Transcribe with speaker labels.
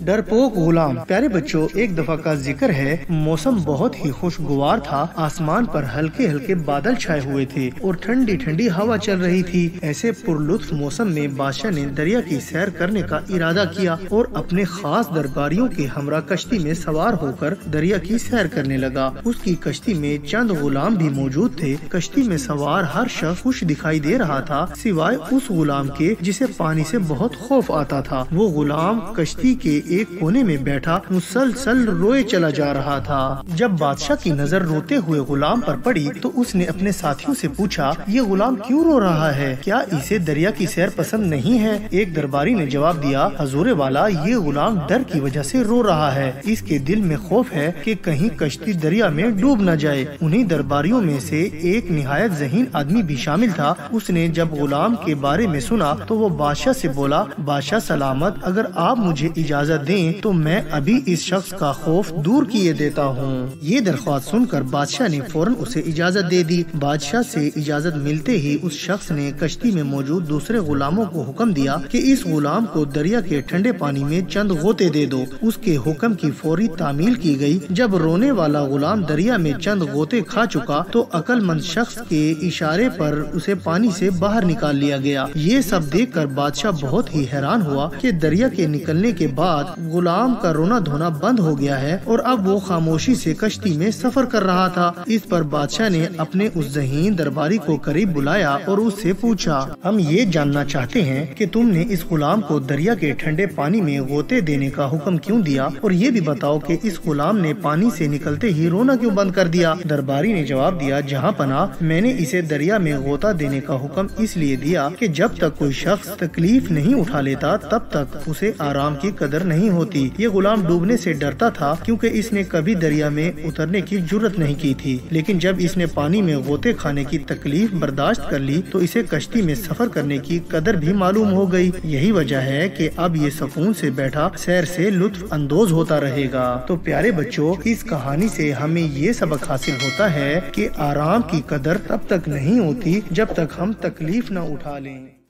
Speaker 1: ڈرپوک غلام۔ پیارے بچوں، ایک دفعہ کا ذکر ہے، موسم بہت ہی خوشگوار تھا، آسمان پر ہلکے ہلکے بادل چھائے ہوئے تھے اور ٹھنڈی ٹھنڈی ہوا چل رہی تھی۔ ایسے پرلطف موسم میں بادشاہ نے دریا کی سیر کرنے کا ارادہ کیا اور اپنے خاص درباریوں کے ہمراہ کشتی میں سوار ہو کر دریا کی سیر کرنے لگا۔ اس کی کشتی میں چند غلام بھی موجود تھے۔ کشتی میں سوار ہر شخص خوش دکھائی دے رہا تھا سوائے اس غلام کے جسے پانی سے بہت خوف آتا تھا۔ وہ غلام کشتی کے ایک کونے میں بیٹھا مسلسل روئے چلا جا رہا تھا۔ جب بادشاہ کی نظر روتے ہوئے غلام پر پڑی تو اس نے اپنے ساتھیوں سے پوچھا، یہ غلام کیوں رو رہا ہے؟ کیا اسے دریا کی سیر پسند نہیں ہے؟ ایک درباری نے جواب دیا، حضور والا، یہ غلام ڈر کی وجہ سے رو رہا ہے۔ اس کے دل میں خوف ہے کہ کہیں کشتی دریا میں ڈوب نہ جائے۔ انہی درباریوں میں سے ایک نہایت ذہین آدمی بھی شامل تھا۔ اس نے جب غلام کے بارے میں سنا تو وہ بادشاہ سے بولا، بادشاہ سلامت، اگر آپ مجھے اجازت دیں تو میں ابھی اس شخص کا خوف دور کیے دیتا ہوں۔ یہ درخواست سن کر بادشاہ نے فوراً اسے اجازت دے دی۔ بادشاہ سے اجازت ملتے ہی اس شخص نے کشتی میں موجود دوسرے غلاموں کو حکم دیا کہ اس غلام کو دریا کے ٹھنڈے پانی میں چند غوطے دے دو۔ اس کے حکم کی فوری تعمیل کی گئی۔ جب رونے والا غلام دریا میں چند غوطے کھا چکا تو عقل مند شخص کے اشارے پر اسے پانی سے باہر نکال لیا گیا۔ یہ سب دیکھ کر بادشاہ بہت ہی حیران ہوا کہ دریا کے نکلنے کے بعد غلام کا رونا دھونا بند ہو گیا ہے اور اب وہ خاموشی سے کشتی میں سفر کر رہا تھا۔ اس پر بادشاہ نے اپنے اس ذہین درباری کو قریب بلایا اور اس سے پوچھا، ہم یہ جاننا چاہتے ہیں کہ تم نے اس غلام کو دریا کے ٹھنڈے پانی میں غوطے دینے کا حکم کیوں دیا، اور یہ بھی بتاؤ کہ اس غلام نے پانی سے نکلتے ہی رونا کیوں بند کر دیا؟ درباری نے جواب دیا، جہاں پناہ، میں نے اسے دریا میں غوطہ دینے کا حکم اس لیے دیا کہ جب تک کوئی شخص تکلیف نہیں اٹھا لیتا تب تک اسے آرام کی قدر نہیں ہوتی۔ یہ غلام ڈوبنے سے ڈرتا تھا کیونکہ اس نے کبھی دریا میں اترنے کی جرت نہیں کی تھی، لیکن جب اس نے پانی میں غوطے کھانے کی تکلیف برداشت کر لی تو اسے کشتی میں سفر کرنے کی قدر بھی معلوم ہو گئی۔ یہی وجہ ہے کہ اب یہ سکون سے بیٹھا سیر سے لطف اندوز ہوتا رہے گا۔ تو پیارے بچوں، اس کہانی سے ہمیں یہ سبق حاصل ہوتا ہے کہ آرام کی قدر تب تک نہیں ہوتی جب تک ہم تکلیف نہ اٹھا لیں۔